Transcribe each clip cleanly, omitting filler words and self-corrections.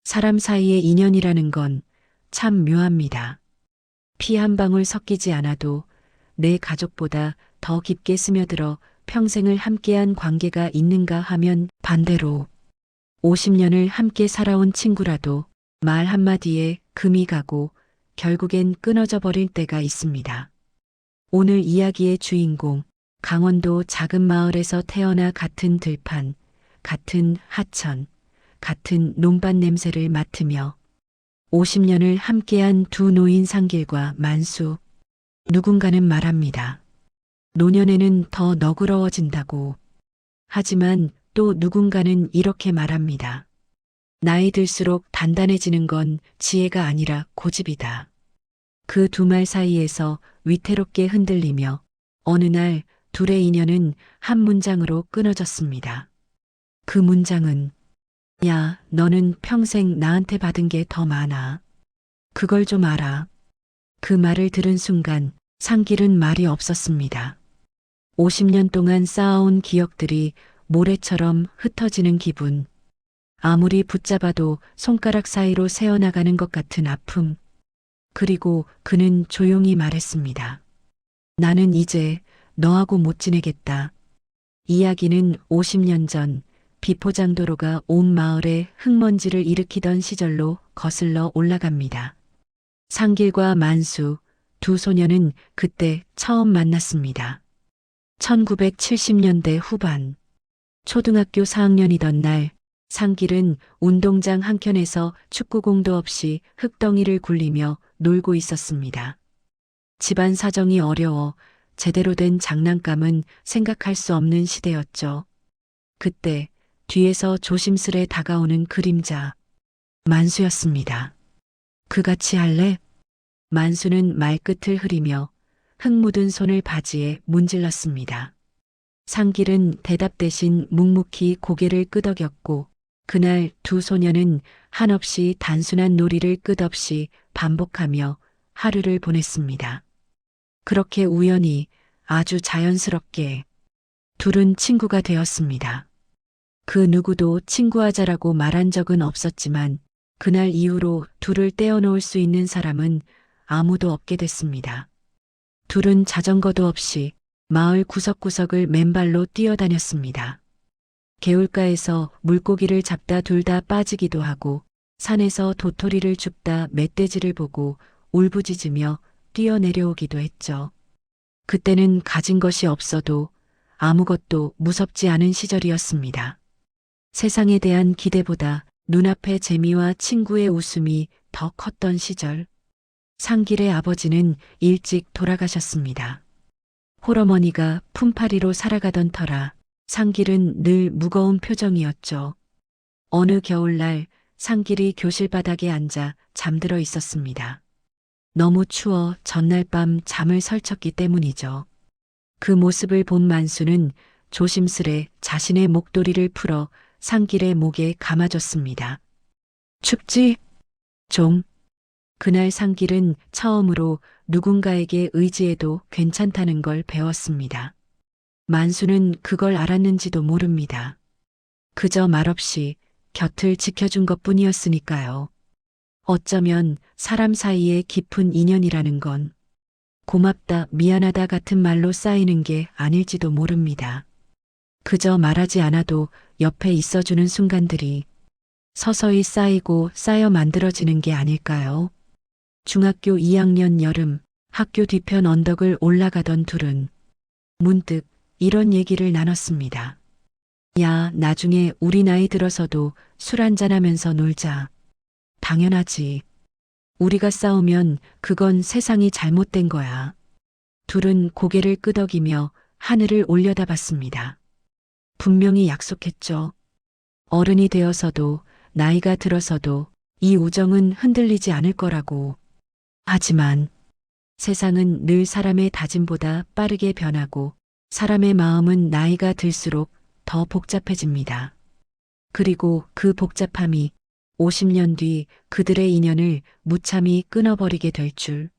사람 사이의 인연이라는 건 참 묘합니다. 피 한 방울 섞이지 않아도 내 가족보다 더 깊게 스며들어 평생을 함께한 관계가 있는가 하면 반대로 50년을 함께 살아온 친구라도 말 한마디에 금이 가고 결국엔 끊어져 버릴 때가 있습니다. 오늘 이야기의 주인공, 강원도 작은 마을에서 태어나 같은 들판, 같은 하천, 같은 논밭 냄새를 맡으며 50년을 함께한 두 노인 상길과 만수. 누군가는 말합니다. 노년에는 더 너그러워진다고. 하지만 또 누군가는 이렇게 말합니다. 나이 들수록 단단해지는 건 지혜가 아니라 고집이다. 그 두 말 사이에서 위태롭게 흔들리며 어느 날 둘의 인연은 한 문장으로 끊어졌습니다. 그 문장은 야, 너는 평생 나한테 받은 게 더 많아. 그걸 좀 알아. 그 말을 들은 순간 상길은 말이 없었습니다. 50년 동안 쌓아온 기억들이 모래처럼 흩어지는 기분. 아무리 붙잡아도 손가락 사이로 새어나가는 것 같은 아픔. 그리고 그는 조용히 말했습니다. 나는 이제 너하고 못 지내겠다. 이야기는 50년 전 비포장도로가 온 마을에 흙먼지를 일으키던 시절로 거슬러 올라갑니다. 상길과 만수, 두 소녀는 그때 처음 만났습니다. 1970년대 후반, 초등학교 4학년이던 날, 상길은 운동장 한켠에서 축구공도 없이 흙덩이를 굴리며 놀고 있었습니다. 집안 사정이 어려워 제대로 된 장난감은 생각할 수 없는 시대였죠. 그때 뒤에서 조심스레 다가오는 그림자, 만수였습니다. 그 같이 할래? 만수는 말끝을 흐리며 흙 묻은 손을 바지에 문질렀습니다. 상길은 대답 대신 묵묵히 고개를 끄덕였고 그날 두 소녀는 한없이 단순한 놀이를 끝없이 반복하며 하루를 보냈습니다. 그렇게 우연히 아주 자연스럽게 둘은 친구가 되었습니다. 그 누구도 친구하자라고 말한 적은 없었지만 그날 이후로 둘을 떼어놓을 수 있는 사람은 아무도 없게 됐습니다. 둘은 자전거도 없이 마을 구석구석을 맨발로 뛰어다녔습니다. 개울가에서 물고기를 잡다 둘 다 빠지기도 하고 산에서 도토리를 줍다 멧돼지를 보고 울부짖으며 뛰어내려오기도 했죠. 그때는 가진 것이 없어도 아무것도 무섭지 않은 시절이었습니다. 세상에 대한 기대보다 눈앞의 재미와 친구의 웃음이 더 컸던 시절. 상길의 아버지는 일찍 돌아가셨습니다. 홀어머니가 품팔이로 살아가던 터라 상길은 늘 무거운 표정이었죠. 어느 겨울날 상길이 교실 바닥에 앉아 잠들어 있었습니다. 너무 추워 전날 밤 잠을 설쳤기 때문이죠. 그 모습을 본 만수는 조심스레 자신의 목도리를 풀어 상길의 목에 감아줬습니다. 춥지? 좀. 그날 상길은 처음으로 누군가에게 의지해도 괜찮다는 걸 배웠습니다. 만수는 그걸 알았는지도 모릅니다. 그저 말없이 곁을 지켜준 것뿐이었으니까요. 어쩌면 사람 사이의 깊은 인연이라는 건 고맙다, 미안하다 같은 말로 쌓이는 게 아닐지도 모릅니다. 그저 말하지 않아도 옆에 있어주는 순간들이 서서히 쌓이고 쌓여 만들어지는 게 아닐까요? 중학교 2학년 여름 학교 뒤편 언덕을 올라가던 둘은 문득 이런 얘기를 나눴습니다. 야, 나중에 우리 나이 들어서도 술 한잔하면서 놀자. 당연하지. 우리가 싸우면 그건 세상이 잘못된 거야. 둘은 고개를 끄덕이며 하늘을 올려다봤습니다. 분명히 약속했죠. 어른이 되어서도 나이가 들어서도 이 우정은 흔들리지 않을 거라고. 하지만 세상은 늘 사람의 다짐보다 빠르게 변하고 사람의 마음은 나이가 들수록 더 복잡해집니다. 그리고 그 복잡함이 50년 뒤 그들의 인연을 무참히 끊어버리게 될 줄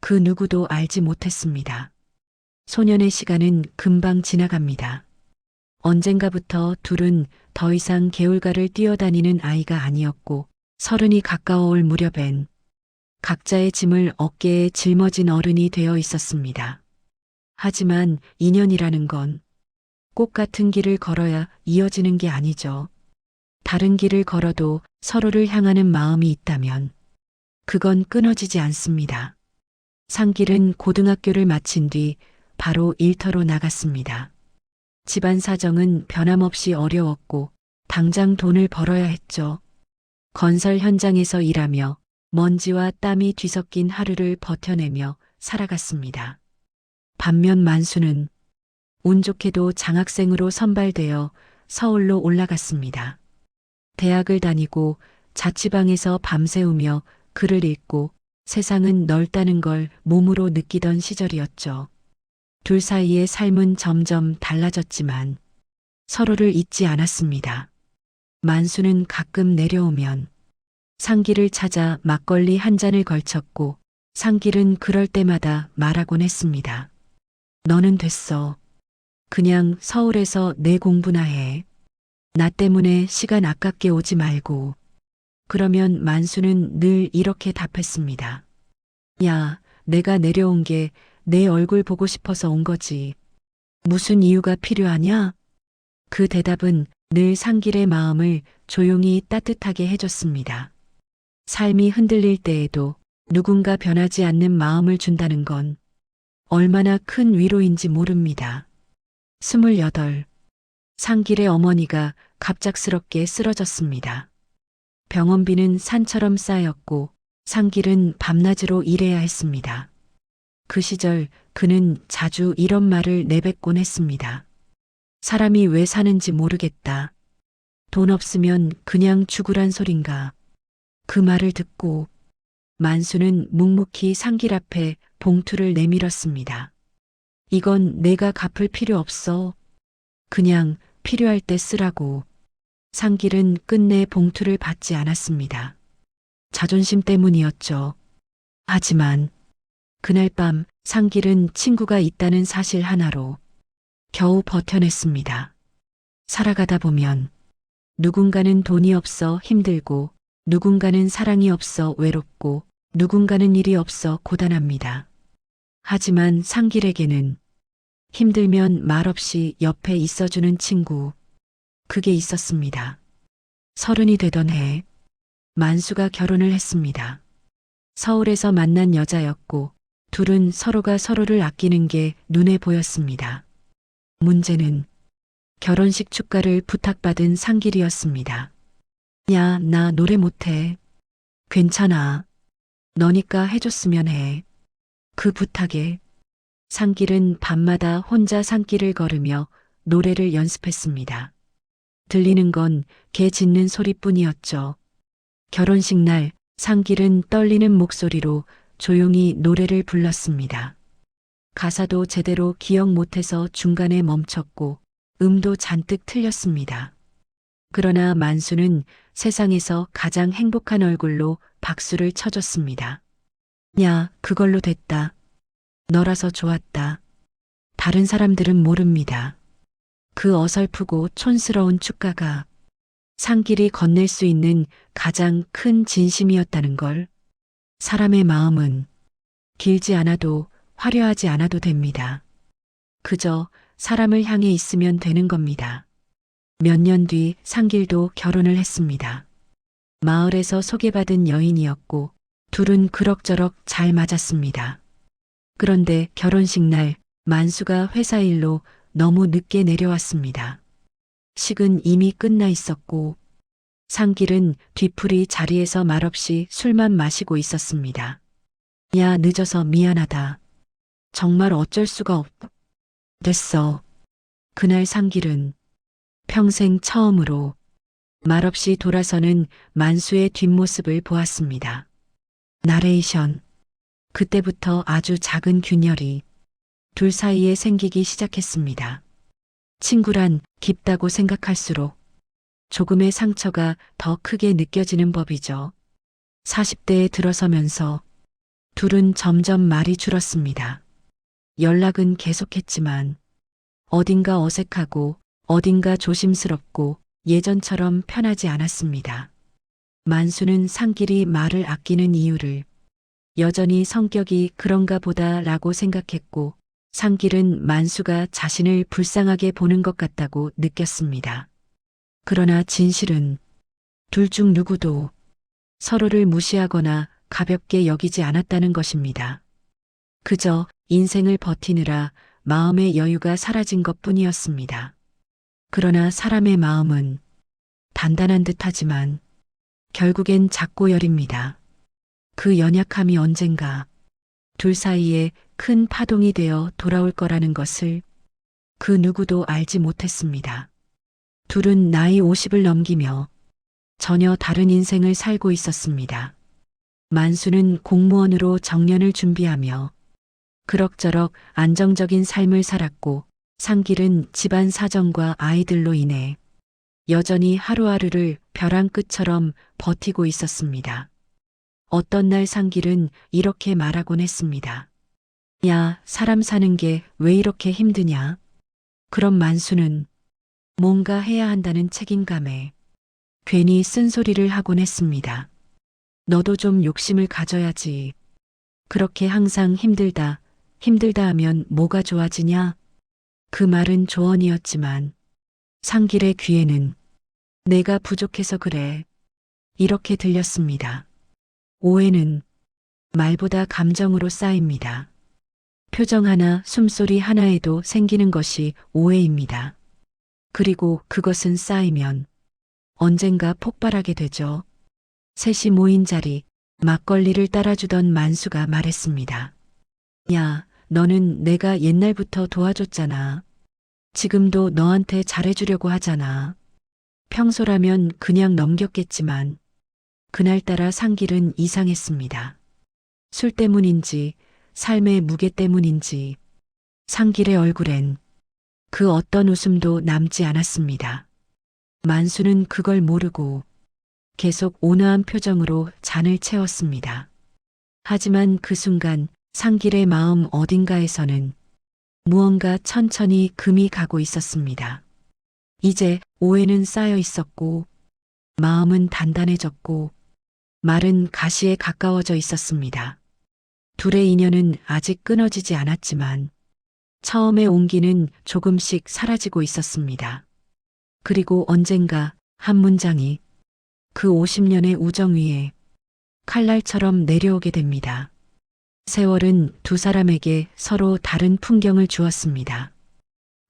그 누구도 알지 못했습니다. 소년의 시간은 금방 지나갑니다. 언젠가부터 둘은 더 이상 개울가를 뛰어다니는 아이가 아니었고 서른이 가까워올 무렵엔 각자의 짐을 어깨에 짊어진 어른이 되어 있었습니다. 하지만 인연이라는 건 꼭 같은 길을 걸어야 이어지는 게 아니죠. 다른 길을 걸어도 서로를 향하는 마음이 있다면 그건 끊어지지 않습니다. 상길은 고등학교를 마친 뒤 바로 일터로 나갔습니다. 집안 사정은 변함없이 어려웠고 당장 돈을 벌어야 했죠. 건설 현장에서 일하며 먼지와 땀이 뒤섞인 하루를 버텨내며 살아갔습니다. 반면 만수는 운 좋게도 장학생으로 선발되어 서울로 올라갔습니다. 대학을 다니고 자취방에서 밤새우며 글을 읽고 세상은 넓다는 걸 몸으로 느끼던 시절이었죠. 둘 사이의 삶은 점점 달라졌지만 서로를 잊지 않았습니다. 만수는 가끔 내려오면 상길을 찾아 막걸리 한 잔을 걸쳤고 상길은 그럴 때마다 말하곤 했습니다. 너는 됐어. 그냥 서울에서 내 공부나 해. 나 때문에 시간 아깝게 오지 말고. 그러면 만수는 늘 이렇게 답했습니다. 야, 내가 내려온 게 내 얼굴 보고 싶어서 온 거지. 무슨 이유가 필요하냐? 그 대답은 늘 상길의 마음을 조용히 따뜻하게 해줬습니다. 삶이 흔들릴 때에도 누군가 변하지 않는 마음을 준다는 건 얼마나 큰 위로인지 모릅니다. 28. 상길의 어머니가 갑작스럽게 쓰러졌습니다. 병원비는 산처럼 쌓였고 상길은 밤낮으로 일해야 했습니다. 그 시절 그는 자주 이런 말을 내뱉곤 했습니다. 사람이 왜 사는지 모르겠다. 돈 없으면 그냥 죽으란 소린가. 그 말을 듣고 만수는 묵묵히 상길 앞에 봉투를 내밀었습니다. 이건 내가 갚을 필요 없어. 그냥 필요할 때 쓰라고. 상길은 끝내 봉투를 받지 않았습니다. 자존심 때문이었죠. 하지만 그날 밤 상길은 친구가 있다는 사실 하나로 겨우 버텨냈습니다. 살아가다 보면 누군가는 돈이 없어 힘들고 누군가는 사랑이 없어 외롭고 누군가는 일이 없어 고단합니다. 하지만 상길에게는 힘들면 말없이 옆에 있어주는 친구, 그게 있었습니다. 30이 되던 해 만수가 결혼을 했습니다. 서울에서 만난 여자였고 둘은 서로가 서로를 아끼는 게 눈에 보였습니다. 문제는 결혼식 축가를 부탁받은 상길이었습니다. 야, 나 노래 못해. 괜찮아. 너니까 해줬으면 해. 그 부탁에 상길은 밤마다 혼자 산길을 걸으며 노래를 연습했습니다. 들리는 건 개 짖는 소리뿐이었죠. 결혼식 날 상길은 떨리는 목소리로 조용히 노래를 불렀습니다. 가사도 제대로 기억 못해서 중간에 멈췄고 음도 잔뜩 틀렸습니다. 그러나 만수는 세상에서 가장 행복한 얼굴로 박수를 쳐줬습니다. 야, 그걸로 됐다. 너라서 좋았다. 다른 사람들은 모릅니다. 그 어설프고 촌스러운 축가가 상길이 건넬 수 있는 가장 큰 진심이었다는 걸. 사람의 마음은 길지 않아도 화려하지 않아도 됩니다. 그저 사람을 향해 있으면 되는 겁니다. 몇 년 뒤 상길도 결혼을 했습니다. 마을에서 소개받은 여인이었고 둘은 그럭저럭 잘 맞았습니다. 그런데 결혼식 날 만수가 회사 일로 너무 늦게 내려왔습니다. 식은 이미 끝나 있었고 상길은 뒤풀이 자리에서 말없이 술만 마시고 있었습니다. 야, 늦어서 미안하다. 정말 어쩔 수가 됐어. 그날 상길은 평생 처음으로 말없이 돌아서는 만수의 뒷모습을 보았습니다. 나레이션. 그때부터 아주 작은 균열이 둘 사이에 생기기 시작했습니다. 친구란 깊다고 생각할수록 조금의 상처가 더 크게 느껴지는 법이죠. 40대에 들어서면서 둘은 점점 말이 줄었습니다. 연락은 계속했지만 어딘가 어색하고 어딘가 조심스럽고 예전처럼 편하지 않았습니다. 만수는 상길이 말을 아끼는 이유를 여전히 성격이 그런가 보다라고 생각했고, 상길은 만수가 자신을 불쌍하게 보는 것 같다고 느꼈습니다. 그러나 진실은 둘 중 누구도 서로를 무시하거나 가볍게 여기지 않았다는 것입니다. 그저 인생을 버티느라 마음의 여유가 사라진 것 뿐이었습니다. 그러나 사람의 마음은 단단한 듯하지만 결국엔 작고 여립니다. 그 연약함이 언젠가 둘 사이에 큰 파동이 되어 돌아올 거라는 것을 그 누구도 알지 못했습니다. 둘은 나이 50을 넘기며 전혀 다른 인생을 살고 있었습니다. 만수는 공무원으로 정년을 준비하며 그럭저럭 안정적인 삶을 살았고, 상길은 집안 사정과 아이들로 인해 여전히 하루하루를 벼랑 끝처럼 버티고 있었습니다. 어떤 날 상길은 이렇게 말하곤 했습니다. 야, 사람 사는 게 왜 이렇게 힘드냐? 그럼 만수는 뭔가 해야 한다는 책임감에 괜히 쓴소리를 하곤 했습니다. 너도 좀 욕심을 가져야지. 그렇게 항상 힘들다, 힘들다 하면 뭐가 좋아지냐? 그 말은 조언이었지만 상길의 귀에는 내가 부족해서 그래, 이렇게 들렸습니다. 오해는 말보다 감정으로 쌓입니다. 표정 하나, 숨소리 하나에도 생기는 것이 오해입니다. 그리고 그것은 쌓이면 언젠가 폭발하게 되죠. 셋이 모인 자리, 막걸리를 따라주던 만수가 말했습니다. 야, 너는 내가 옛날부터 도와줬잖아. 지금도 너한테 잘해주려고 하잖아. 평소라면 그냥 넘겼겠지만 그날따라 상길은 이상했습니다. 술 때문인지 삶의 무게 때문인지 상길의 얼굴엔 그 어떤 웃음도 남지 않았습니다. 만수는 그걸 모르고 계속 온화한 표정으로 잔을 채웠습니다. 하지만 그 순간 상길의 마음 어딘가에서는 무언가 천천히 금이 가고 있었습니다. 이제 오해는 쌓여 있었고, 마음은 단단해졌고, 말은 가시에 가까워져 있었습니다. 둘의 인연은 아직 끊어지지 않았지만 처음의 온기는 조금씩 사라지고 있었습니다. 그리고 언젠가 한 문장이 그 50년의 우정 위에 칼날처럼 내려오게 됩니다. 세월은 두 사람에게 서로 다른 풍경을 주었습니다.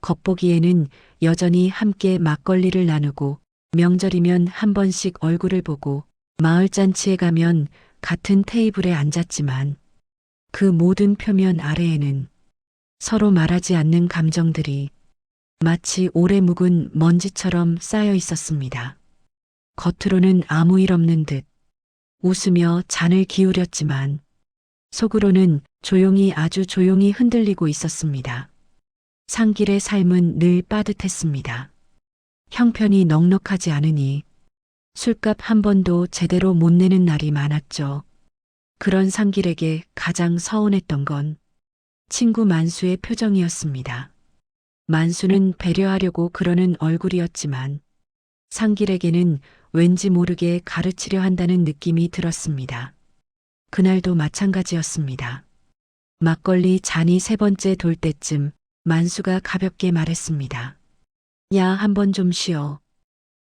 겉보기에는 여전히 함께 막걸리를 나누고, 명절이면 한 번씩 얼굴을 보고, 마을잔치에 가면 같은 테이블에 앉았지만 그 모든 표면 아래에는 서로 말하지 않는 감정들이 마치 오래 묵은 먼지처럼 쌓여 있었습니다. 겉으로는 아무 일 없는 듯 웃으며 잔을 기울였지만 속으로는 조용히, 아주 조용히 흔들리고 있었습니다. 상길의 삶은 늘 빠듯했습니다. 형편이 넉넉하지 않으니 술값 한 번도 제대로 못 내는 날이 많았죠. 그런 상길에게 가장 서운했던 건 친구 만수의 표정이었습니다. 만수는 배려하려고 그러는 얼굴이었지만 상길에게는 왠지 모르게 가르치려 한다는 느낌이 들었습니다. 그날도 마찬가지였습니다. 막걸리 잔이 세 번째 돌 때쯤 만수가 가볍게 말했습니다. 야, 한번 좀 쉬어.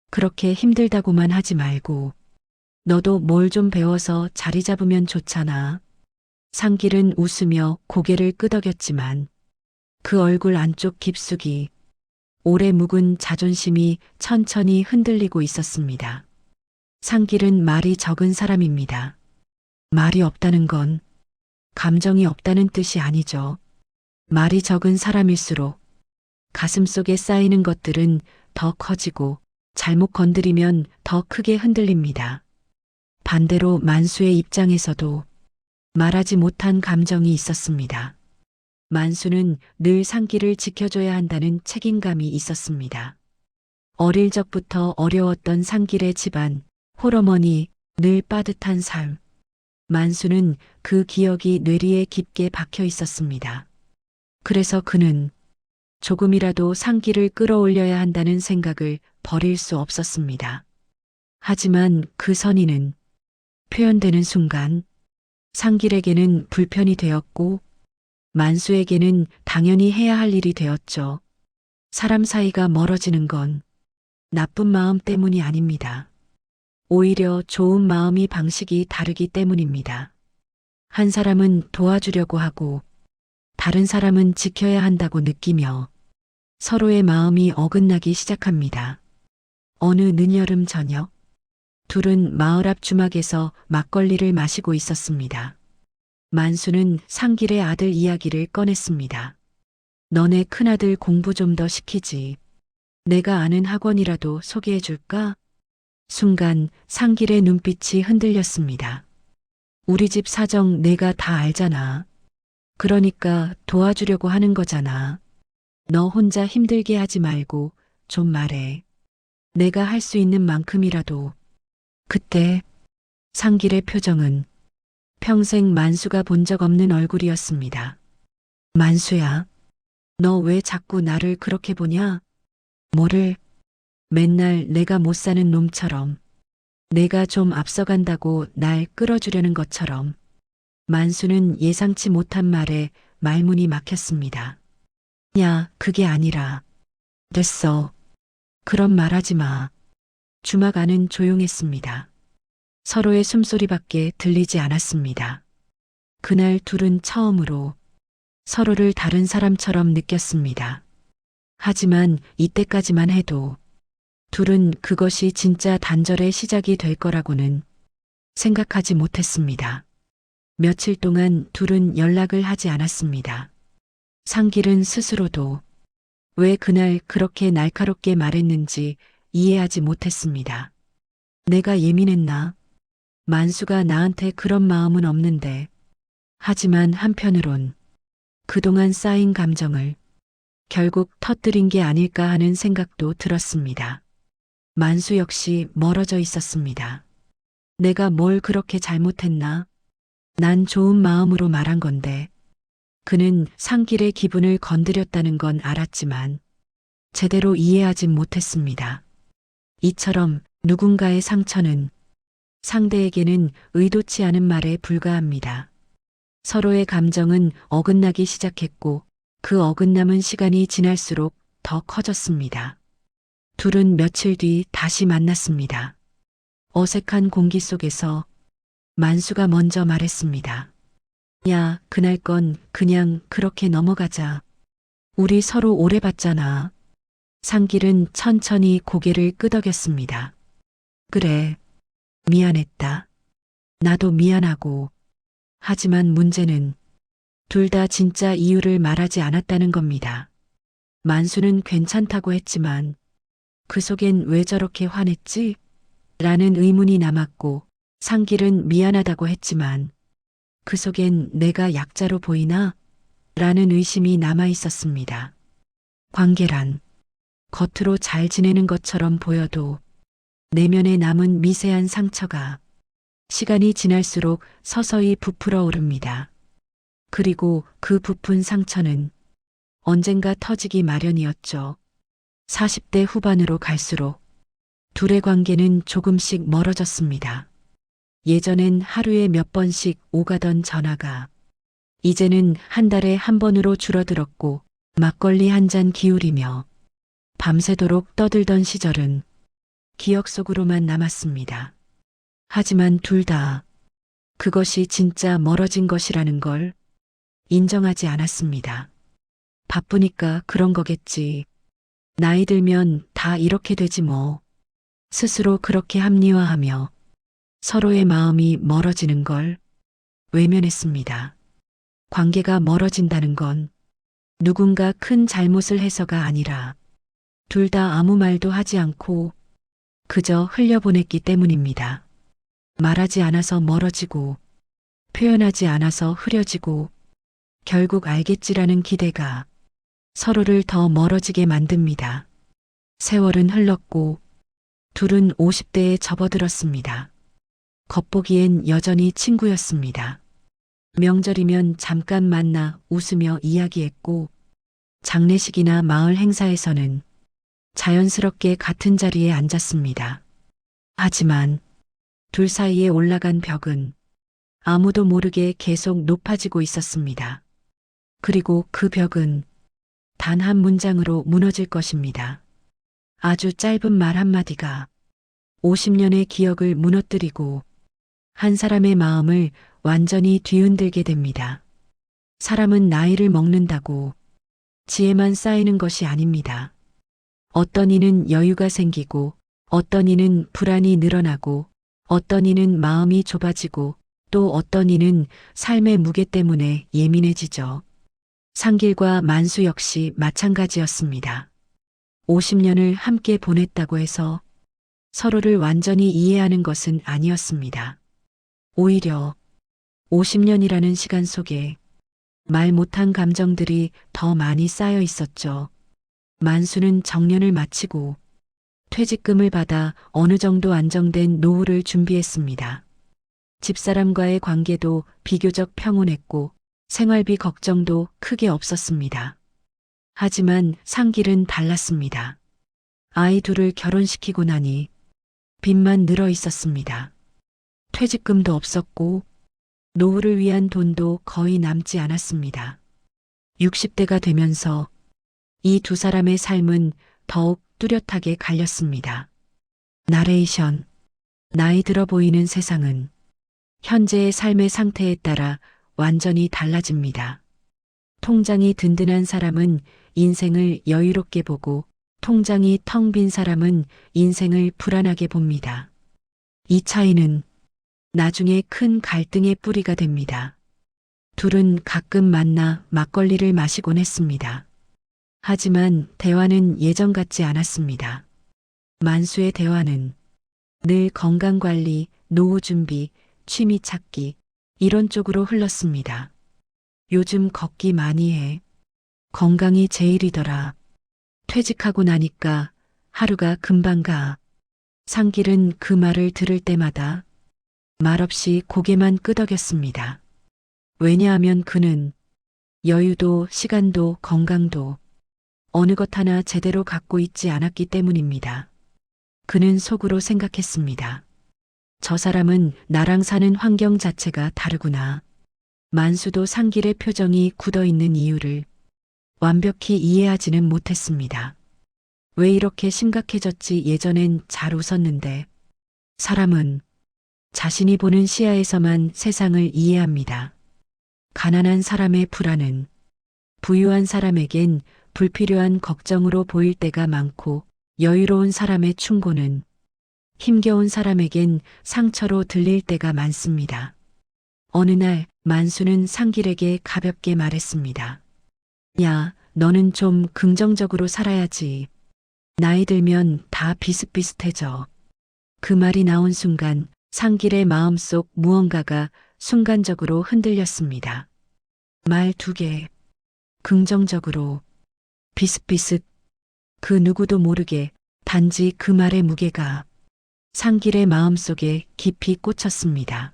그렇게 힘들다고만 하지 말고 너도 뭘 좀 배워서 자리 잡으면 좋잖아. 상길은 웃으며 고개를 끄덕였지만 그 얼굴 안쪽 깊숙이 오래 묵은 자존심이 천천히 흔들리고 있었습니다. 상길은 말이 적은 사람입니다. 말이 없다는 건 감정이 없다는 뜻이 아니죠. 말이 적은 사람일수록 가슴속에 쌓이는 것들은 더 커지고 잘못 건드리면 더 크게 흔들립니다. 반대로 만수의 입장에서도 말하지 못한 감정이 있었습니다. 만수는 늘 상길을 지켜줘야 한다는 책임감이 있었습니다. 어릴 적부터 어려웠던 상길의 집안, 홀어머니, 늘 빠듯한 삶. 만수는 그 기억이 뇌리에 깊게 박혀 있었습니다. 그래서 그는 조금이라도 상길을 끌어올려야 한다는 생각을 버릴 수 없었습니다. 하지만 그 선의는 표현되는 순간 상길에게는 불편이 되었고 만수에게는 당연히 해야 할 일이 되었죠. 사람 사이가 멀어지는 건 나쁜 마음 때문이 아닙니다. 오히려 좋은 마음이 방식이 다르기 때문입니다. 한 사람은 도와주려고 하고 다른 사람은 지켜야 한다고 느끼며 서로의 마음이 어긋나기 시작합니다. 어느 늦여름 저녁, 둘은 마을 앞 주막에서 막걸리를 마시고 있었습니다. 만수는 상길의 아들 이야기를 꺼냈습니다. 너네 큰아들 공부 좀 더 시키지. 내가 아는 학원이라도 소개해 줄까? 순간 상길의 눈빛이 흔들렸습니다. 우리 집 사정 내가 다 알잖아. 그러니까 도와주려고 하는 거잖아. 너 혼자 힘들게 하지 말고 좀 말해. 내가 할 수 있는 만큼이라도. 그때 상길의 표정은 평생 만수가 본 적 없는 얼굴이었습니다. 만수야, 너 왜 자꾸 나를 그렇게 보냐? 뭐를? 맨날 내가 못 사는 놈처럼, 내가 좀 앞서간다고 날 끌어주려는 것처럼. 만수는 예상치 못한 말에 말문이 막혔습니다. 야, 그게 아니라. 됐어. 그런 말 하지 마. 주막 안은 조용했습니다. 서로의 숨소리밖에 들리지 않았습니다. 그날 둘은 처음으로 서로를 다른 사람처럼 느꼈습니다. 하지만 이때까지만 해도 둘은 그것이 진짜 단절의 시작이 될 거라고는 생각하지 못했습니다. 며칠 동안 둘은 연락을 하지 않았습니다. 상길은 스스로도 왜 그날 그렇게 날카롭게 말했는지 이해하지 못했습니다. 내가 예민했나? 만수가 나한테 그런 마음은 없는데. 하지만 한편으론 그동안 쌓인 감정을 결국 터뜨린 게 아닐까 하는 생각도 들었습니다. 만수 역시 멀어져 있었습니다. 내가 뭘 그렇게 잘못했나? 난 좋은 마음으로 말한 건데. 그는 상길의 기분을 건드렸다는 건 알았지만 제대로 이해하진 못했습니다. 이처럼 누군가의 상처는 상대에게는 의도치 않은 말에 불과합니다. 서로의 감정은 어긋나기 시작했고 그 어긋남은 시간이 지날수록 더 커졌습니다. 둘은 며칠 뒤 다시 만났습니다. 어색한 공기 속에서 만수가 먼저 말했습니다. 야, 그날 건 그냥 그렇게 넘어가자. 우리 서로 오래 봤잖아. 상길은 천천히 고개를 끄덕였습니다. 그래, 미안했다. 나도 미안하고. 하지만 문제는 둘 다 진짜 이유를 말하지 않았다는 겁니다. 만수는 괜찮다고 했지만 그 속엔 왜 저렇게 화냈지? 라는 의문이 남았고 상길은 미안하다고 했지만 그 속엔 내가 약자로 보이나? 라는 의심이 남아 있었습니다. 관계란 겉으로 잘 지내는 것처럼 보여도 내면에 남은 미세한 상처가 시간이 지날수록 서서히 부풀어 오릅니다. 그리고 그 부푼 상처는 언젠가 터지기 마련이었죠. 40대 후반으로 갈수록 둘의 관계는 조금씩 멀어졌습니다. 예전엔 하루에 몇 번씩 오가던 전화가 이제는 한 달에 한 번으로 줄어들었고 막걸리 한 잔 기울이며 밤새도록 떠들던 시절은 기억 속으로만 남았습니다. 하지만 둘 다 그것이 진짜 멀어진 것이라는 걸 인정하지 않았습니다. 바쁘니까 그런 거겠지. 나이 들면 다 이렇게 되지 뭐. 스스로 그렇게 합리화하며 서로의 마음이 멀어지는 걸 외면했습니다. 관계가 멀어진다는 건 누군가 큰 잘못을 해서가 아니라 둘 다 아무 말도 하지 않고 그저 흘려보냈기 때문입니다. 말하지 않아서 멀어지고 표현하지 않아서 흐려지고 결국 알겠지라는 기대가 서로를 더 멀어지게 만듭니다. 세월은 흘렀고 둘은 50대에 접어들었습니다. 겉보기엔 여전히 친구였습니다. 명절이면 잠깐 만나 웃으며 이야기했고 장례식이나 마을 행사에서는 자연스럽게 같은 자리에 앉았습니다. 하지만 둘 사이에 올라간 벽은 아무도 모르게 계속 높아지고 있었습니다. 그리고 그 벽은 단 한 문장으로 무너질 것입니다. 아주 짧은 말 한마디가 50년의 기억을 무너뜨리고 한 사람의 마음을 완전히 뒤흔들게 됩니다. 사람은 나이를 먹는다고 지혜만 쌓이는 것이 아닙니다. 어떤 이는 여유가 생기고 어떤 이는 불안이 늘어나고 어떤 이는 마음이 좁아지고 또 어떤 이는 삶의 무게 때문에 예민해지죠. 상길과 만수 역시 마찬가지였습니다. 50년을 함께 보냈다고 해서 서로를 완전히 이해하는 것은 아니었습니다. 오히려 50년이라는 시간 속에 말 못한 감정들이 더 많이 쌓여 있었죠. 만수는 정년을 마치고 퇴직금을 받아 어느 정도 안정된 노후를 준비했습니다. 집사람과의 관계도 비교적 평온했고 생활비 걱정도 크게 없었습니다. 하지만 상길은 달랐습니다. 아이 둘을 결혼시키고 나니 빚만 늘어 있었습니다. 퇴직금도 없었고 노후를 위한 돈도 거의 남지 않았습니다. 60대가 되면서 이 두 사람의 삶은 더욱 뚜렷하게 갈렸습니다. 나레이션. 나이 들어 보이는 세상은 현재의 삶의 상태에 따라 완전히 달라집니다. 통장이 든든한 사람은 인생을 여유롭게 보고 통장이 텅 빈 사람은 인생을 불안하게 봅니다. 이 차이는 나중에 큰 갈등의 뿌리가 됩니다. 둘은 가끔 만나 막걸리를 마시곤 했습니다. 하지만 대화는 예전 같지 않았습니다. 만수의 대화는 늘 건강관리, 노후 준비, 취미 찾기, 이런 쪽으로 흘렀습니다. 요즘 걷기 많이 해. 건강이 제일이더라. 퇴직하고 나니까 하루가 금방 가. 상길은 그 말을 들을 때마다 말없이 고개만 끄덕였습니다. 왜냐하면 그는 여유도 시간도 건강도 어느 것 하나 제대로 갖고 있지 않았기 때문입니다. 그는 속으로 생각했습니다. 저 사람은 나랑 사는 환경 자체가 다르구나. 만수도 상길의 표정이 굳어 있는 이유를 완벽히 이해하지는 못했습니다. 왜 이렇게 심각해졌지? 예전엔 잘 웃었는데. 사람은 자신이 보는 시야에서만 세상을 이해합니다. 가난한 사람의 불안은 부유한 사람에겐 불필요한 걱정으로 보일 때가 많고 여유로운 사람의 충고는 힘겨운 사람에겐 상처로 들릴 때가 많습니다. 어느 날 만수는 상길에게 가볍게 말했습니다. 야, 너는 좀 긍정적으로 살아야지. 나이 들면 다 비슷비슷해져. 그 말이 나온 순간 상길의 마음속 무언가가 순간적으로 흔들렸습니다. 말 두 개. 긍정적으로, 비슷비슷. 그 누구도 모르게 단지 그 말의 무게가 상길의 마음속에 깊이 꽂혔습니다.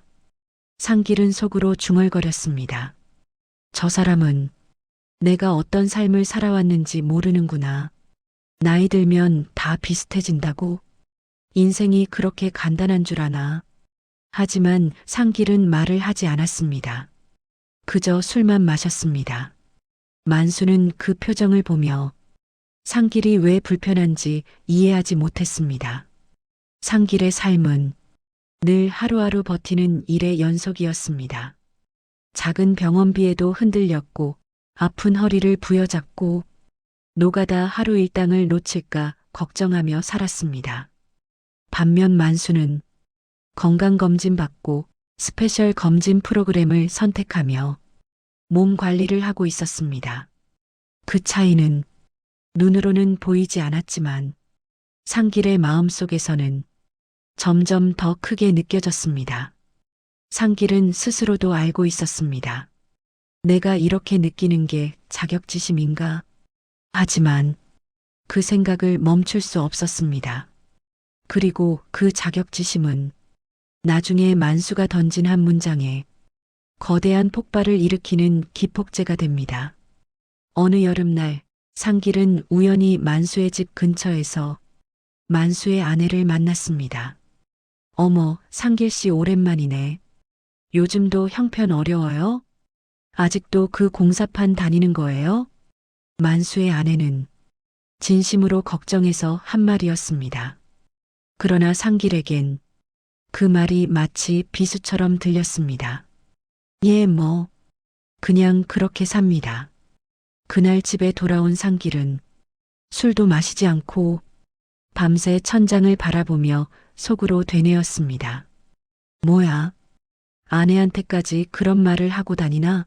상길은 속으로 중얼거렸습니다. 저 사람은 내가 어떤 삶을 살아왔는지 모르는구나. 나이 들면 다 비슷해진다고? 인생이 그렇게 간단한 줄 아나? 하지만 상길은 말을 하지 않았습니다. 그저 술만 마셨습니다. 만수는 그 표정을 보며 상길이 왜 불편한지 이해하지 못했습니다. 상길의 삶은 늘 하루하루 버티는 일의 연속이었습니다. 작은 병원비에도 흔들렸고 아픈 허리를 부여잡고 노가다 하루 일당을 놓칠까 걱정하며 살았습니다. 반면 만수는 건강검진 받고 스페셜 검진 프로그램을 선택하며 몸 관리를 하고 있었습니다. 그 차이는 눈으로는 보이지 않았지만 상길의 마음속에서는 점점 더 크게 느껴졌습니다. 상길은 스스로도 알고 있었습니다. 내가 이렇게 느끼는 게 자격지심인가? 하지만 그 생각을 멈출 수 없었습니다. 그리고 그 자격지심은 나중에 만수가 던진 한 문장에 거대한 폭발을 일으키는 기폭제가 됩니다. 어느 여름날 상길은 우연히 만수의 집 근처에서 만수의 아내를 만났습니다. 어머, 상길 씨 오랜만이네. 요즘도 형편 어려워요? 아직도 그 공사판 다니는 거예요? 만수의 아내는 진심으로 걱정해서 한 말이었습니다. 그러나 상길에겐 그 말이 마치 비수처럼 들렸습니다. 예, 뭐, 그냥 그렇게 삽니다. 그날 집에 돌아온 상길은 술도 마시지 않고 밤새 천장을 바라보며 속으로 되뇌었습니다. 뭐야, 아내한테까지 그런 말을 하고 다니나?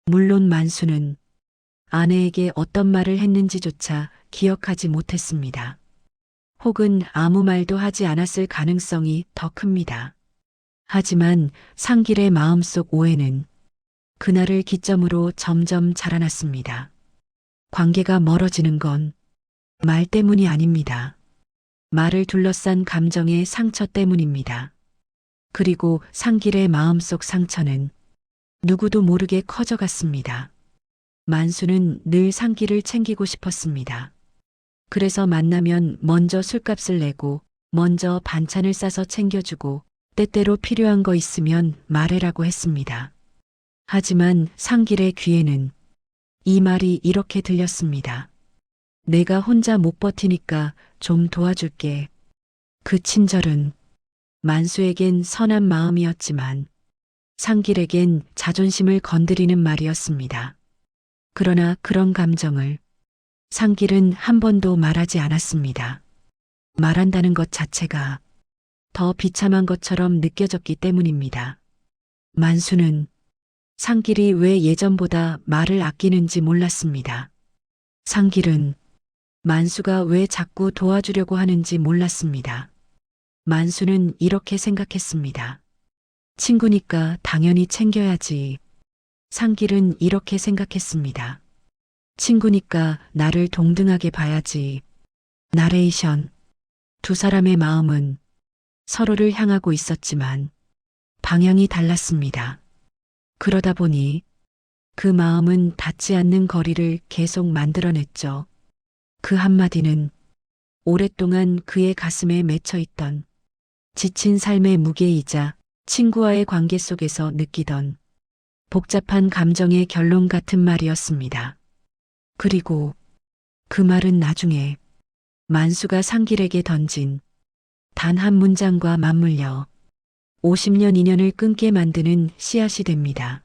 물론 만수는 아내에게 어떤 말을 했는지조차 기억하지 못했습니다. 혹은 아무 말도 하지 않았을 가능성이 더 큽니다. 하지만 상길의 마음속 오해는 그날을 기점으로 점점 자라났습니다. 관계가 멀어지는 건 말 때문이 아닙니다. 말을 둘러싼 감정의 상처 때문입니다. 그리고 상길의 마음속 상처는 누구도 모르게 커져갔습니다. 만수는 늘 상길을 챙기고 싶었습니다. 그래서 만나면 먼저 술값을 내고 먼저 반찬을 싸서 챙겨주고 때때로 필요한 거 있으면 말해라고 했습니다. 하지만 상길의 귀에는 이 말이 이렇게 들렸습니다. 내가 혼자 못 버티니까 좀 도와줄게. 그 친절은 만수에겐 선한 마음이었지만 상길에겐 자존심을 건드리는 말이었습니다. 그러나 그런 감정을 상길은 한 번도 말하지 않았습니다. 말한다는 것 자체가 더 비참한 것처럼 느껴졌기 때문입니다. 만수는 상길이 왜 예전보다 말을 아끼는지 몰랐습니다. 상길은 만수가 왜 자꾸 도와주려고 하는지 몰랐습니다. 만수는 이렇게 생각했습니다. 친구니까 당연히 챙겨야지. 상길은 이렇게 생각했습니다. 친구니까 나를 동등하게 봐야지. 나레이션. 두 사람의 마음은 서로를 향하고 있었지만 방향이 달랐습니다. 그러다 보니 그 마음은 닿지 않는 거리를 계속 만들어냈죠. 그 한마디는 오랫동안 그의 가슴에 맺혀 있던 지친 삶의 무게이자 친구와의 관계 속에서 느끼던 복잡한 감정의 결론 같은 말이었습니다. 그리고 그 말은 나중에 만수가 상길에게 던진 단 한 문장과 맞물려 50년 인연을 끊게 만드는 씨앗이 됩니다.